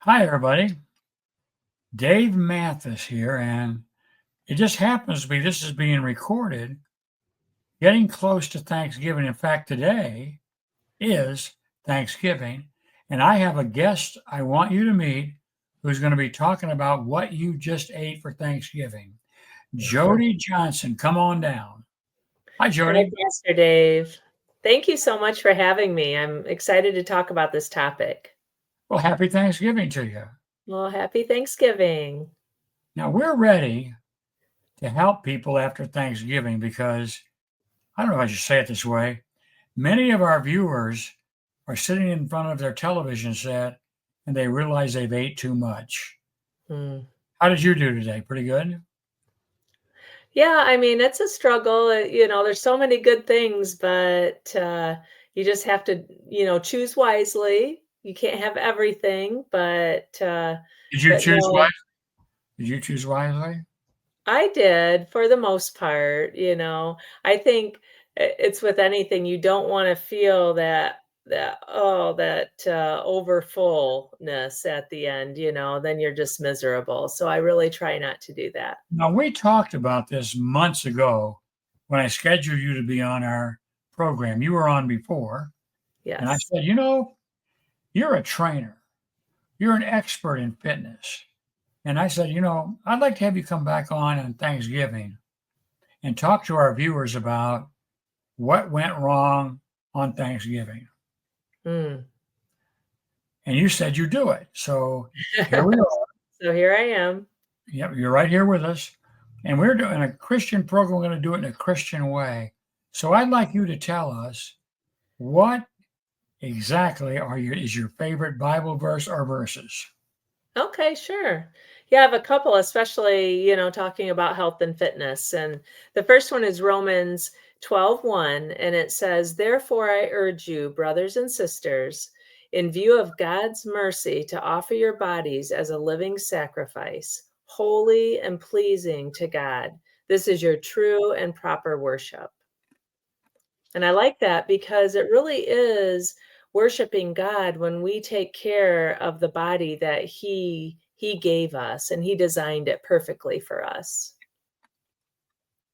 Hi, everybody. Dave Mathis here, and it just happens to be this is being recorded getting close to Thanksgiving. In fact, today is Thanksgiving, and I have a guest I want you to meet who's going to be talking about what you just ate for Thanksgiving. Jodie Johnson, come on down. Hi, Hi, Jodie. Pastor Dave. Thank you so much for having me. I'm excited to talk about this topic. Well, happy Thanksgiving to you. Well, happy Thanksgiving. Now, we're ready to help people after Thanksgiving because I don't know if I should say it this way. Many of our viewers are sitting in front of their television set and they realize they've ate too much. Hmm. How did you do today? Pretty good? Yeah, I mean, it's a struggle. There's so many good things, but you just have to, choose wisely. You can't have everything, Did you but choose no, wisely? Did you choose wisely? I did for the most part. I think it's with anything, you don't wanna feel that over fullness at the end, then you're just miserable. So I really try not to do that. Now, we talked about this months ago when I scheduled you to be on our program. You were on before, and I Yes. said, you're a trainer, you're an expert in fitness. And I said, I'd like to have you come back on Thanksgiving and talk to our viewers about what went wrong on Thanksgiving. Mm. And you said you do it. So here we are. So here I am. Yep, you're right here with us. And we're doing a Christian program. We're going to do it in a Christian way. So I'd like you to tell us what exactly is your favorite Bible verse or verses? Okay, sure. Yeah, I have a couple, especially, talking about health and fitness. And the first one is Romans 12:1, and it says, "Therefore I urge you, brothers and sisters, in view of God's mercy, to offer your bodies as a living sacrifice, holy and pleasing to God. This is your true and proper worship." And I like that because it really is worshiping God when we take care of the body that he gave us and he designed it perfectly for us.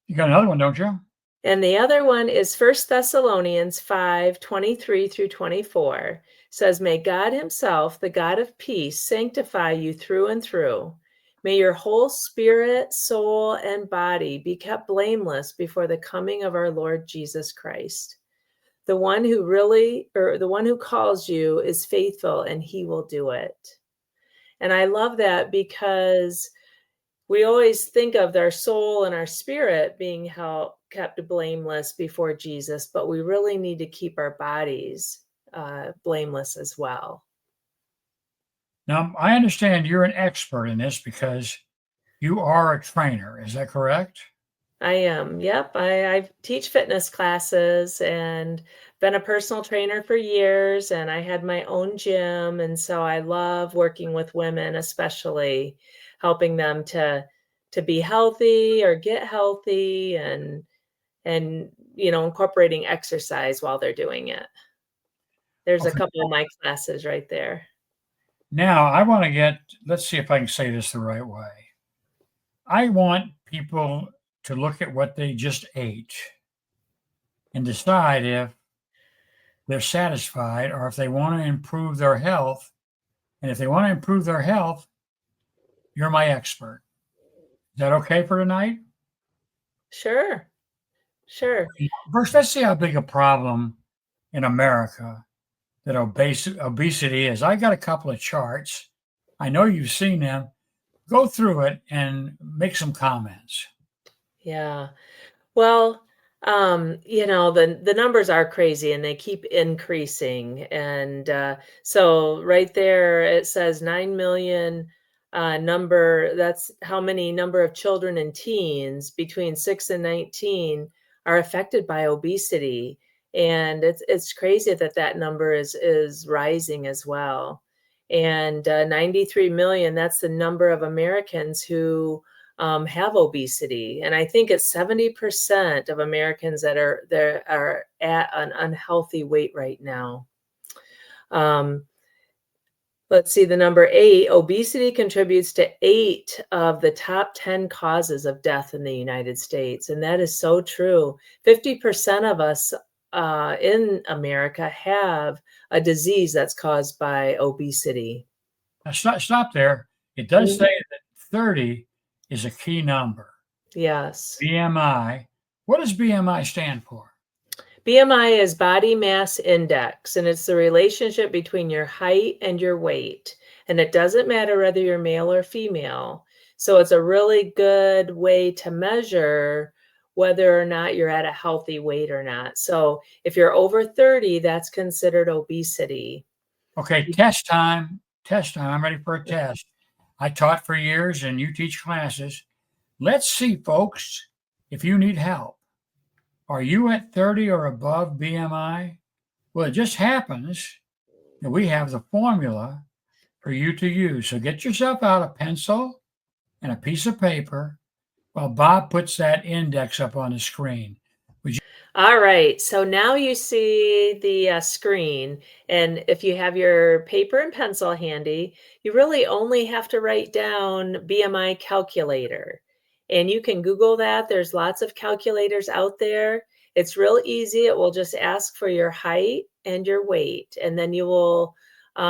You got another one, don't you? And the other one is First Thessalonians 5:23 through 24 says, "May God himself, the God of peace, sanctify you through and through. May your whole spirit, soul, and body be kept blameless before the coming of our Lord Jesus Christ. The one who calls you is faithful and he will do it." And I love that because we always think of our soul and our spirit being kept blameless before Jesus, but we really need to keep our bodies blameless as well. Now, I understand you're an expert in this because you are a trainer. Is that correct? I am. Yep. I teach fitness classes and been a personal trainer for years. And I had my own gym. And so I love working with women, especially helping them to be healthy or get healthy and incorporating exercise while they're doing it. There's a Okay. couple of my classes right there. Now, let's see if I can say this the right way. I want people to look at what they just ate and decide if they're satisfied or if they want to improve their health. And if they want to improve their health, you're my expert. Is that okay for tonight? Sure. Sure. First, let's see how big a problem in America that obesity is. I got a couple of charts. I know you've seen them. Go through it and make some comments. Yeah. Well, the numbers are crazy and they keep increasing. And so right there it says 9 million that's how many number of children and teens between 6 and 19 are affected by obesity. And it's crazy that number is rising as well. And 93 million, that's the number of Americans who have obesity, and I think it's 70% of Americans that are at an unhealthy weight right now. Um, Let's see, the number 8, obesity contributes to 8 of the top 10 causes of death in the United States, and that is so true. 50% of us in America have a disease that's caused by obesity. Now stop there. It does Mhm. say that 30 is a key number. Yes. BMI. What does BMI stand for? BMI is body mass index, and it's the relationship between your height and your weight. And it doesn't matter whether you're male or female. So it's a really good way to measure whether or not you're at a healthy weight or not. So if you're over 30, that's considered obesity. Okay, test time. Test time. I'm ready for a test. I taught for years and you teach classes. Let's see, folks, if you need help. Are you at 30 or above BMI? Well, it just happens that we have the formula for you to use. So get yourself out a pencil and a piece of paper while Bob puts that index up on the screen. Would you? All right, so now you see the screen, and if you have your paper and pencil handy, you really only have to write down BMI calculator. And you can Google that. There's lots of calculators out there. It's real easy. It will just ask for your height and your weight, and then you will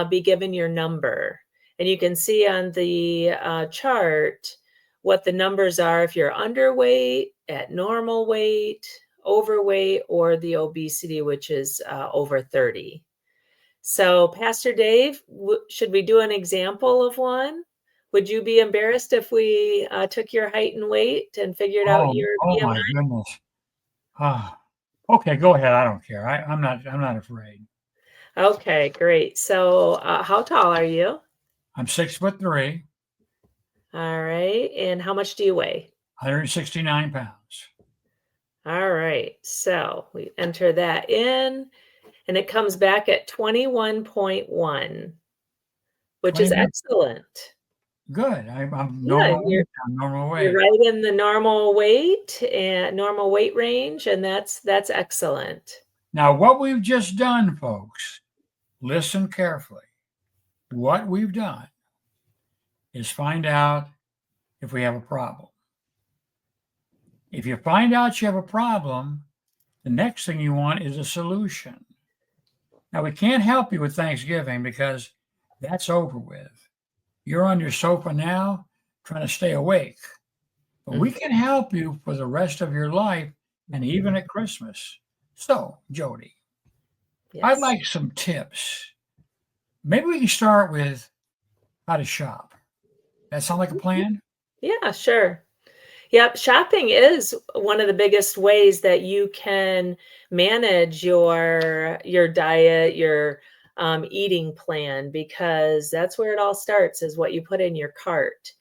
be given your number. And you can see on the chart what the numbers are if you're underweight, at normal weight, overweight, or the obesity, which is over 30. So, Pastor Dave, should we do an example of one? Would you be embarrassed if we took your height and weight and figured out Oh, your oh my BMI? goodness. Ah, okay, go ahead. I don't care. I'm not afraid. Okay, great. So, how tall are you? I'm 6'3", All right. And how much do you weigh? 169 pounds. All right. So, we enter that in, and it comes back at 21.1, which is 21. excellent. Good. I'm Yeah, normal weight. I'm normal you're weight. right in the normal weight range, and that's excellent. Now, what we've just done, folks, listen carefully. What we've done is find out if we have a problem. If you find out you have a problem, the next thing you want is a solution. Now, we can't help you with Thanksgiving because that's over with. You're on your sofa now trying to stay awake, but we Mhm. can help you for the rest of your life and even at Christmas. So, Jody, I'd Yes. like some tips. Maybe we can start with how to shop. That sound like a plan? Yeah, sure. Yep, shopping is one of the biggest ways that you can manage your diet, your eating plan, because that's where it all starts, is what you put in your cart.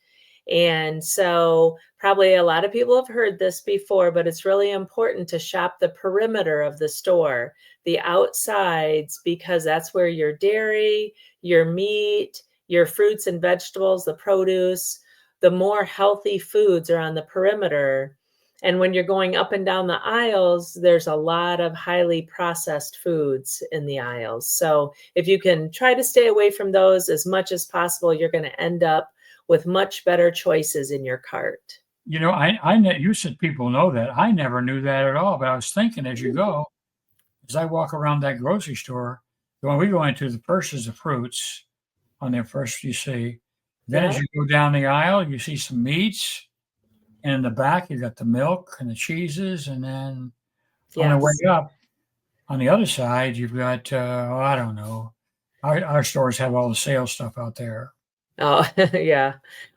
And so, probably a lot of people have heard this before, but it's really important to shop the perimeter of the store, the outsides, because that's where your dairy, your meat, your fruits and vegetables, the produce, the more healthy foods are on the perimeter. And when you're going up and down the aisles, there's a lot of highly processed foods in the aisles. So if you can try to stay away from those as much as possible, you're going to end up with much better choices in your cart. You said people know that. I never knew that at all. But I was thinking as you go, as I walk around that grocery store, when we go into the first is the fruits on there first, you see. Then as Yeah. you go down the aisle, you see some meats. And in the back, you got the milk and the cheeses. And then on the way Yes. up, on the other side, you've got, I don't know. Our stores have all the sales stuff out there. Oh, yeah.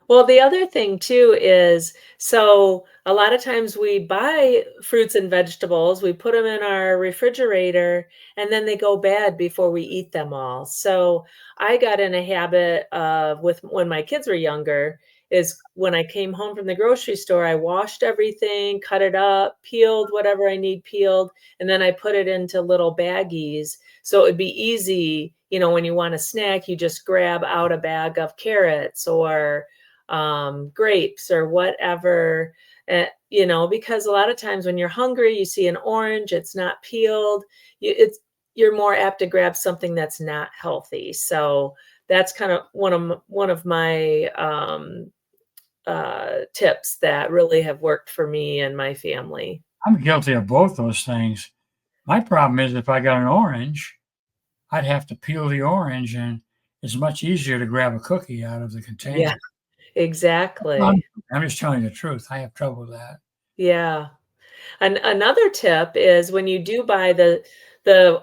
Well, the other thing too is, so a lot of times we buy fruits and vegetables, we put them in our refrigerator, and then they go bad before we eat them all. So I got in a habit of, with when my kids were younger, is when I came home from the grocery store, I washed everything, cut it up, peeled whatever I need peeled, and then I put it into little baggies. So it would be easy, when you want a snack, you just grab out a bag of carrots or grapes or whatever. Because a lot of times when you're hungry, you see an orange, it's not peeled. It's you're more apt to grab something that's not healthy. So that's kind of one of my tips that really have worked for me and my family. I'm guilty of both those things. My problem is if I got an orange, I'd have to peel the orange, and it's much easier to grab a cookie out of the Yeah, container. I'm exactly. I'm just telling you the truth. I have trouble with that. Yeah. Another tip is when you do buy the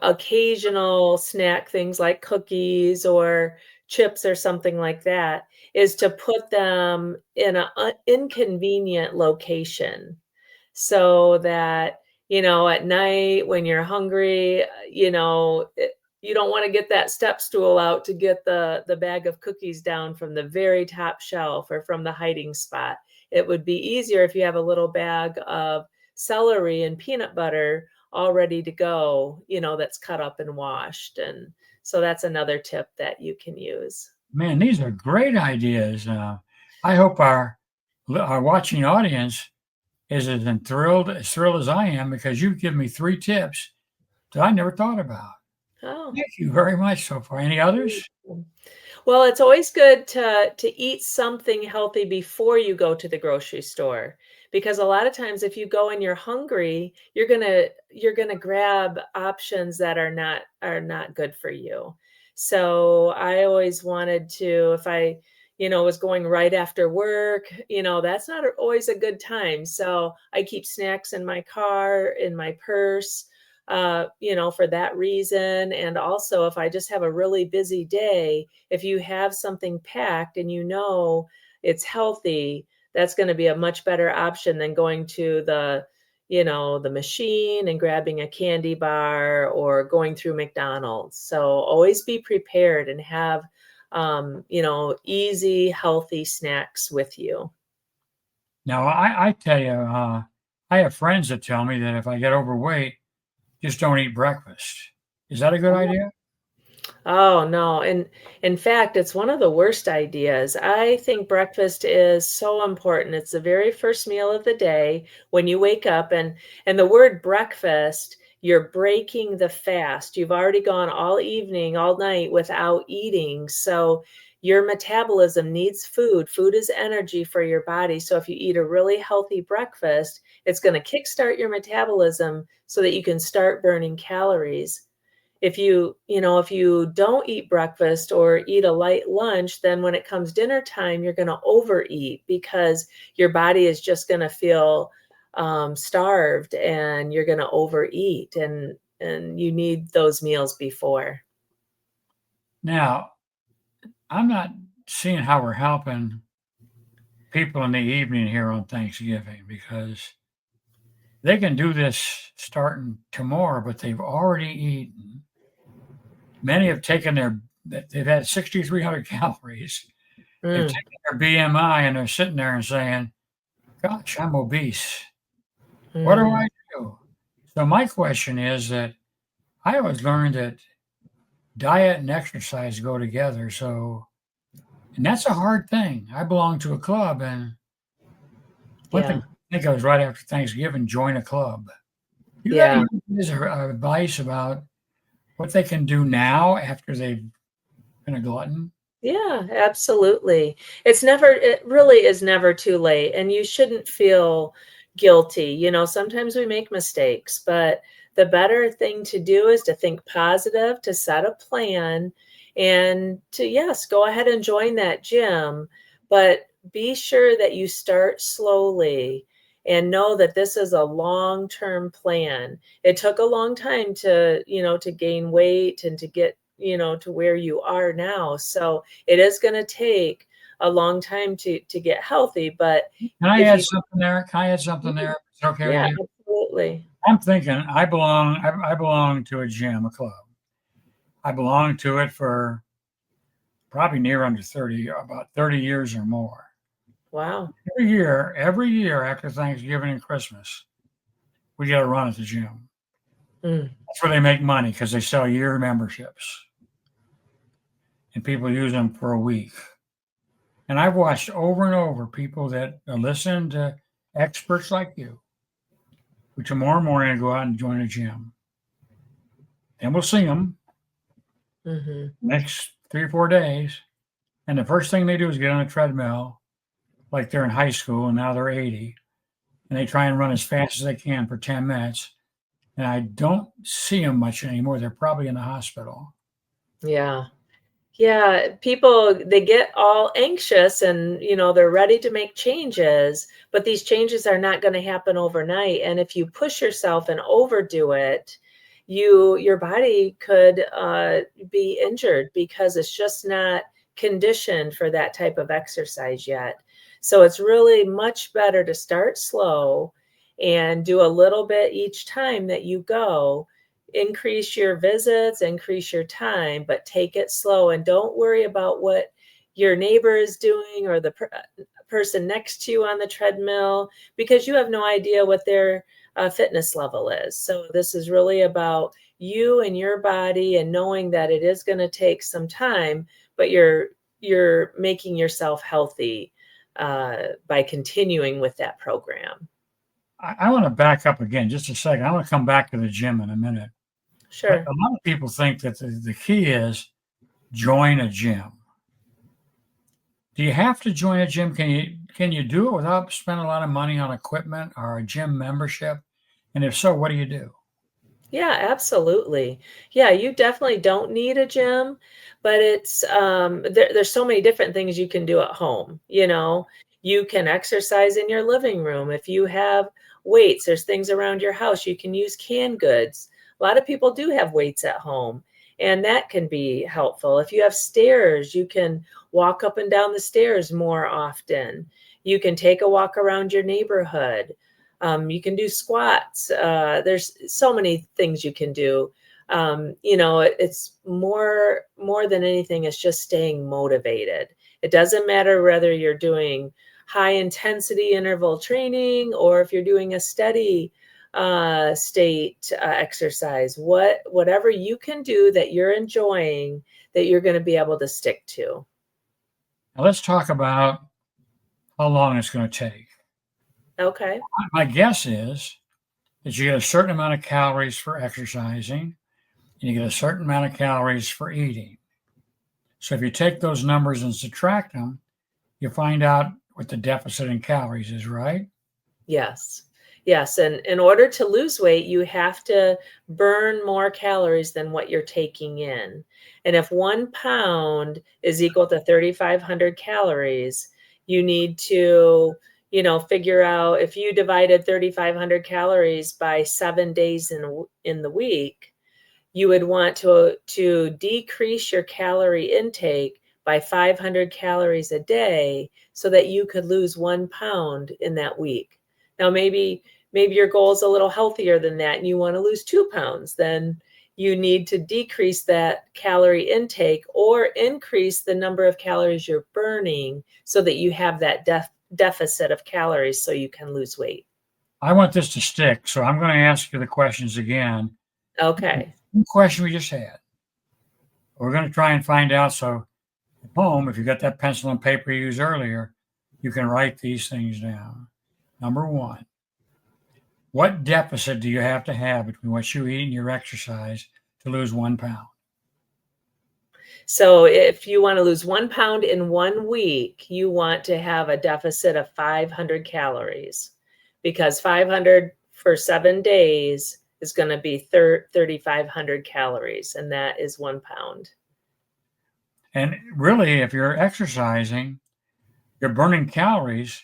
occasional snack things like cookies or chips or something like that, is to put them in an inconvenient location. So that, at night when you're hungry, you don't wanna get that step stool out to get the bag of cookies down from the very top shelf or from the hiding spot. It would be easier if you have a little bag of celery and peanut butter all ready to go, that's cut up and washed, and so that's another tip that you can use. Man, these are great ideas. I hope our watching audience is as thrilled as I am because you've given me 3 tips that I never thought about. Oh. Thank you very much so far. Any others? Well, it's always good to eat something healthy before you go to the grocery store, because a lot of times if you go and you're hungry, you're gonna grab options that are not good for you. So I always wanted to, if I, was going right after work, that's not always a good time. So I keep snacks in my car, in my purse, for that reason. And also, if I just have a really busy day, if you have something packed and it's healthy, that's going to be a much better option than going to the machine and grabbing a candy bar or going through McDonald's. So always be prepared and have easy, healthy snacks with you. Now, I tell you, I have friends that tell me that if I get overweight, just don't eat breakfast. Is that a good idea? Oh, no, and in fact, it's one of the worst ideas. I think breakfast is so important. It's the very first meal of the day when you wake up, and the word breakfast, you're breaking the fast. You've already gone all evening, all night without eating. So your metabolism needs food. Food is energy for your body. So if you eat a really healthy breakfast, it's going to kickstart your metabolism so that you can start burning calories. If you don't eat breakfast or eat a light lunch, then when it comes dinner time, you're going to overeat because your body is just going to feel starved, and you're going to overeat, and you need those meals before. Now, I'm not seeing how we're helping people in the evening here on Thanksgiving because they can do this starting tomorrow, but they've already eaten. Many have taken they've had 6,300 calories. They've Mm, taken their BMI and they're sitting there and saying, gosh, I'm obese. What do mm, I do? So my question is that I always learned that diet and exercise go together. And that's a hard thing. I belong to a club, and one thing yeah, I think I was right after Thanksgiving, join a club. You got yeah. any ideas or advice about what they can do now after they've been a glutton? Yeah, absolutely. It really is never too late, and you shouldn't feel guilty. Sometimes we make mistakes, but the better thing to do is to think positive, to set a plan, and to, yes, go ahead and join that gym, but be sure that you start slowly and know that this is a long-term plan. It took a long time to gain weight and to get, to where you are now. So it is gonna take a long time to get healthy, but Can I if add you something there? Can I add something Mhm. there? Is it okay with Yeah, you? absolutely. I'm thinking I belong to a gym, a club. I belong to it for probably near under 30, about 30 years or more. Wow. Every year after Thanksgiving and Christmas, we get a run at the gym. Mm, That's where they make money because they sell year memberships and people use them for a week. And I've watched over and over people that listen to experts like you, who tomorrow morning go out and join a gym. Then we'll see them Mhm. next 3 or 4 days, and the first thing they do is get on a treadmill like they're in high school and now they're 80, and they try and run as fast as they can for 10 minutes, and I don't see them much anymore. They're probably in the hospital. Yeah. Yeah, people, they get all anxious and, they're ready to make changes, but these changes are not going to happen overnight. And if you push yourself and overdo it, your body could be injured because it's just not conditioned for that type of exercise yet. So it's really much better to start slow and do a little bit each time that you go. Increase your visits, increase your time, but take it slow and don't worry about what your neighbor is doing or the person next to you on the treadmill, because you have no idea what their fitness level is. So this is really about you and your body, and knowing that it is going to take some time, but you're making yourself healthy by continuing with that program. I want to back up again just a second. I want to come back to the gym in a minute. But Sure. a lot of people think that the key is join a gym. Do you have to join a gym? Can you do it without spending a lot of money on equipment or a gym membership? And if so, what do you do? Yeah, absolutely. Yeah, you definitely don't need a gym, but there's so many different things you can do at home. You can exercise in your living room. If you have weights, there's things around your house. You can use canned goods. A lot of people do have weights at home, and that can be helpful. If you have stairs, you can walk up and down the stairs more often. You can take a walk around your neighborhood. You can do squats. There's so many things you can do. It's more than anything, it's just staying motivated. It doesn't matter whether you're doing high intensity interval training or if you're doing a steady state exercise. Whatever you can do that you're enjoying, that you're going to be able to stick to. Now let's talk about how long it's going to take. Okay. My guess is that you get a certain amount of calories for exercising and you get a certain amount of calories for eating. So if you take those numbers and subtract them, you find out what the deficit in calories is, right? Yes. Yes, and in order to lose weight, you have to burn more calories than what you're taking in. And if 1 pound is equal to 3,500 calories, you need to, figure out if you divided 3,500 calories by 7 days in the week, you would want to decrease your calorie intake by 500 calories a day so that you could lose 1 pound in that week. Now, maybe your goal is a little healthier than that and you want to lose 2 pounds. Then you need to decrease that calorie intake or increase the number of calories you're burning so that you have that deficit of calories so you can lose weight. I want this to stick, so I'm going to ask you the questions again. Okay. The question we just had. We're going to try and find out. So at home, if you got that pencil and paper you used earlier, you can write these things down. Number one, what deficit do you have to have between what you eat and your exercise to lose 1 pound? So if you want to lose 1 pound in 1 week, you want to have a deficit of 500 calories, because 500 for 7 days is going to be 3,500 calories, and that is 1 pound. And really, if you're exercising, you're burning calories,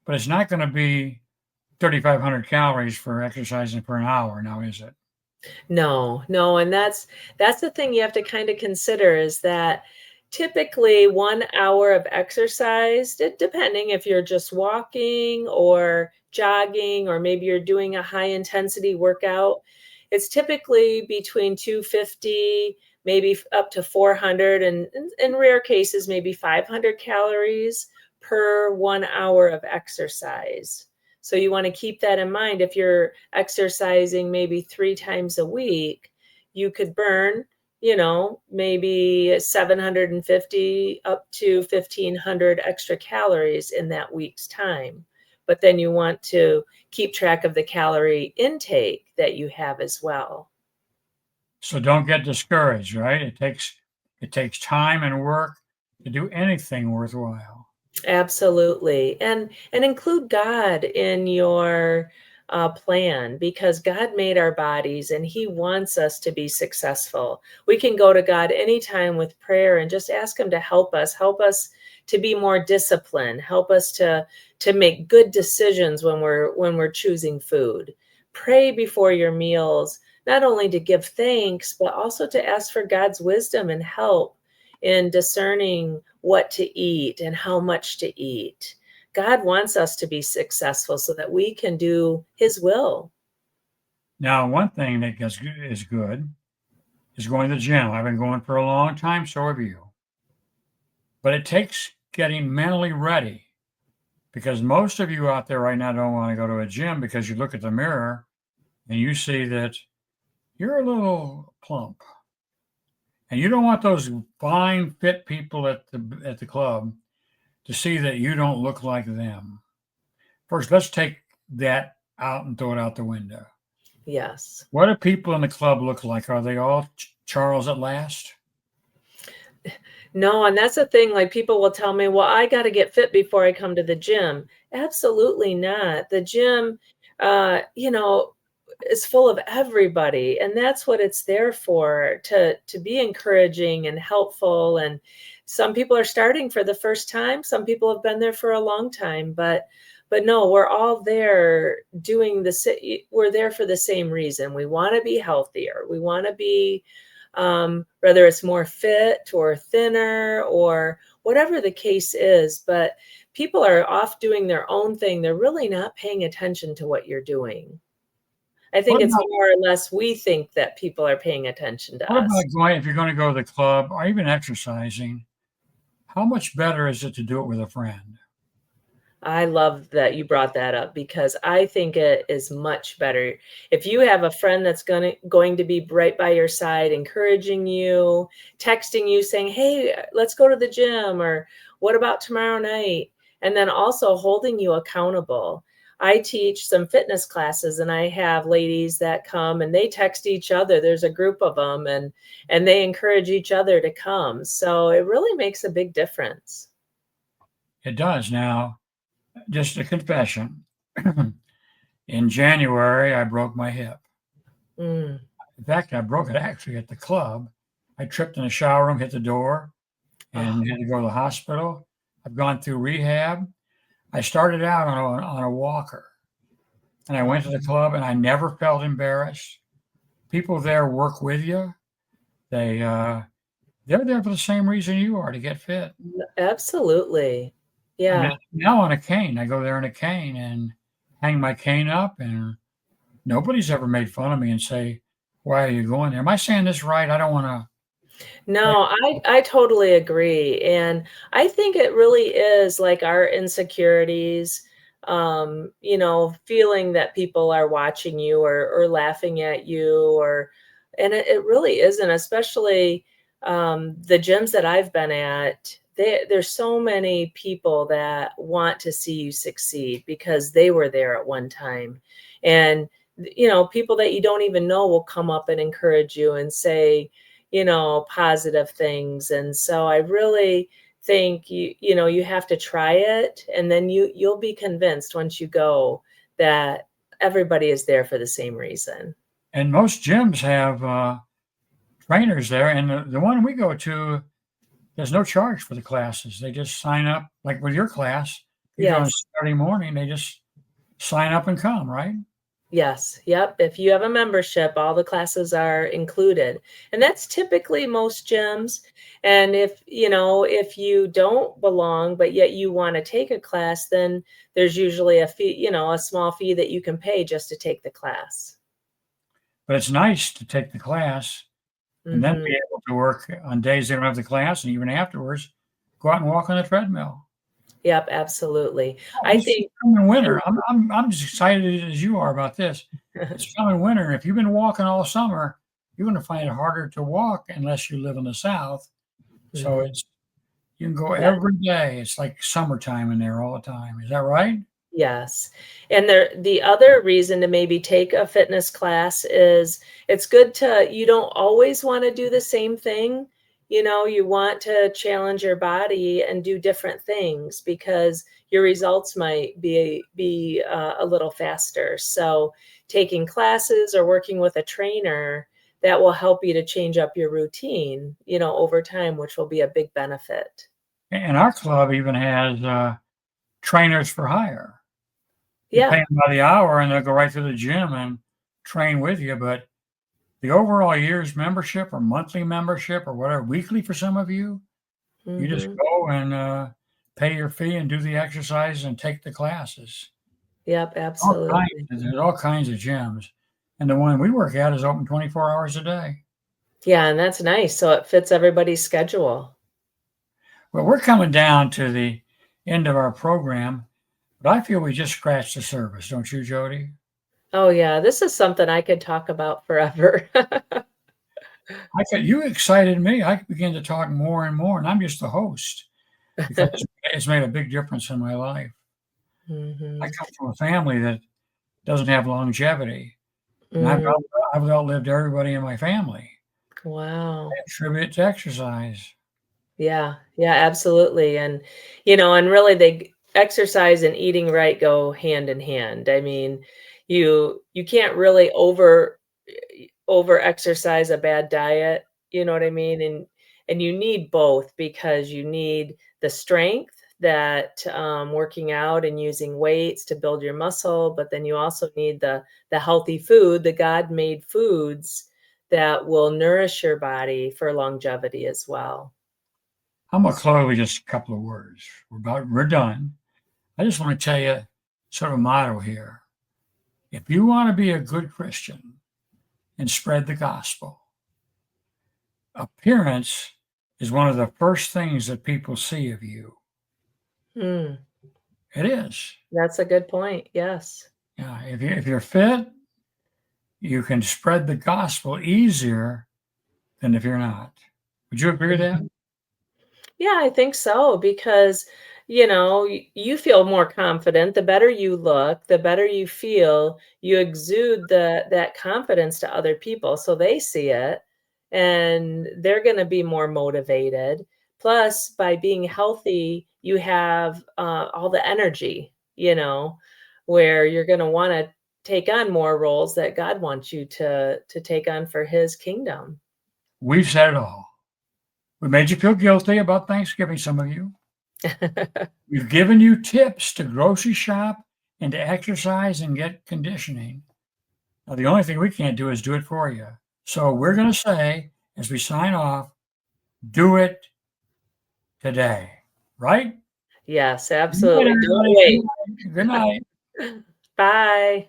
but it's not going to be 3,500 calories for exercising for an hour now, is it? No, no, and that's the thing you have to kind of consider, is that typically 1 hour of exercise, depending if you're just walking or jogging or maybe you're doing a high intensity workout, it's typically between 250, maybe up to 400, and in rare cases maybe 500 calories per 1 hour of exercise. So you want to keep that in mind. If you're exercising maybe 3 times a week, you could burn, maybe 750 up to 1,500 extra calories in that week's time. But then you want to keep track of the calorie intake that you have as well. So don't get discouraged, right? It takes time and work to do anything worthwhile. Absolutely. And include God in your plan, because God made our bodies and he wants us to be successful. We can go to God anytime with prayer and just ask him to help us to be more disciplined, help us to make good decisions when we're choosing food. Pray before your meals, not only to give thanks, but also to ask for God's wisdom and help in discerning what to eat and how much to eat. God wants us to be successful so that we can do his will. Now, one thing that is good is going to the gym. I've been going for a long time, so have you. But it takes getting mentally ready because most of you out there right now don't want to go to a gym because you look at the mirror and you see that you're a little plump. And you don't want those fine, fit people at the club to see that you don't look like them. First, let's take that out and throw it out the window. Yes. What do people in the club look like? Are they all Charles at last? No, and that's the thing, like, people will tell me, "Well, I gotta get fit before I come to the gym." Absolutely not. The gym, you know, is full of everybody, and that's what it's there for, to be encouraging and helpful, and some people are starting for the first time, some people have been there for a long time, but no, we're all there doing we're there for the same reason. We wanna be healthier. We wanna be, whether it's more fit or thinner or whatever the case is, but people are off doing their own thing. They're really not paying attention to what you're doing. I think What it's about more or less we think that people are paying attention to what us. about going if you're going to go to the club or even exercising? How much better is it to do it with a friend? I love that you brought that up because I think it is much better if you have a friend that's going to be right by your side, encouraging you, texting you saying, "Hey, let's go to the gym," or "What about tomorrow night?" And then also holding you accountable. I teach some fitness classes and I have ladies that come and they text each other. There's a group of them and they encourage each other to come. So it really makes a big difference. It does. Now, just a confession. In January, I broke my hip. Mm. In fact, I broke it actually at the club. I tripped in the shower room, hit the door, Oh. and had to go to the hospital. I've gone through rehab. I started out on a walker, and I went to the club, and I never felt embarrassed. People there work with you. They they're there for the same reason you are to get fit. Absolutely. I'm Yeah. just now on a cane. I go there in a cane and hang my cane up, and nobody's ever made fun of me and say, "Why are you going there?" Am I saying this right? I don't want to. No, I totally agree, and I think it really is like our insecurities, feeling that people are watching you or laughing at you and it really isn't, especially, the gyms that I've been at, there's so many people that want to see you succeed because they were there at one time, and, people that you don't even know will come up and encourage you and say, positive things. And so I really think you have to try it and then you'll be convinced once you go that everybody is there for the same reason. And most gyms have trainers there, and the one we go to, there's no charge for the classes. They just sign up, like with your class. You go on Yes. Saturday morning, they just sign up and come, right? Yes. Yep. If you have a membership, all the classes are included. And that's typically most gyms. And if you don't belong, but yet you want to take a class, then there's usually a fee, a small fee that you can pay just to take the class. But it's nice to take the class and then be Mhm. able to work on days they don't have the class, and even afterwards, go out and walk on the treadmill. Yep, absolutely. Oh, I this is think coming winter. I'm as excited as you are about this. It's coming winter. If you've been walking all summer, you're going to find it harder to walk unless you live in the South. So Mhm. it's you can go Yeah. every day. It's like summertime in there all the time. Is that right? Yes. And the other reason to maybe take a fitness class is it's good to you don't always wanna do the same thing, you want to challenge your body and do different things because your results might be a little faster. So, taking classes or working with a trainer, that will help you to change up your routine, over time, which will be a big benefit. And our club even has, trainers for hire. You pay Yeah. them by the hour, and they'll go right to the gym and train with you, but the overall year's membership or monthly membership or whatever, weekly for some of you, you just Mhm. go and, pay your fee and do the exercise and take the classes. Yep, All kinds absolutely. there's all kinds of gyms, and the one we work at is open 24 hours a day. Yeah, and that's nice, so it fits everybody's schedule. Well, we're coming down to the end of our program, but I feel we just scratched the surface, don't you, Jody? Oh, yeah, this is something I could talk about forever. I could you excited me. I could begin to talk more and more, and I'm just the host because it's made a big difference in my life. I Mhm. come from a family that doesn't have longevity, and Mm, I've outlived everybody in my family. I wow. attribute it to exercise. Yeah, yeah, absolutely, and really exercise and eating right go hand in hand. I mean, you can't really over exercise a bad diet, you know what I mean? And you need both because you need the strength that, working out and using weights to build your muscle, but then you also need the healthy food, the God-made foods that will nourish your body for longevity as well. I'm gonna close with just a couple of words. We're done. I just want to tell you sort of a motto here. If you want to be a good Christian and spread the gospel, appearance is one of the first things that people see of you. Mm, It is. that's a good point, yes. Yeah, if you're fit, you can spread the gospel easier than if you're not. Would you agree with that? Mhm. Yeah, I think so because, you feel more confident, the better you look, the better you feel, you exude that confidence to other people, so they see it, and they're gonna be more motivated. Plus, by being healthy, you have, all the energy, where you're gonna wanna take on more roles that God wants you to take on for His kingdom. We've said it all. We made you feel guilty about Thanksgiving, some of you. We've given you tips to grocery shop and to exercise and get conditioning. Now, the only thing we can't do is do it for you. So we're going to say, as we sign off, do it today, right? Yes, Good night, absolutely. Don't everybody. Good wait. night. Good night. Bye.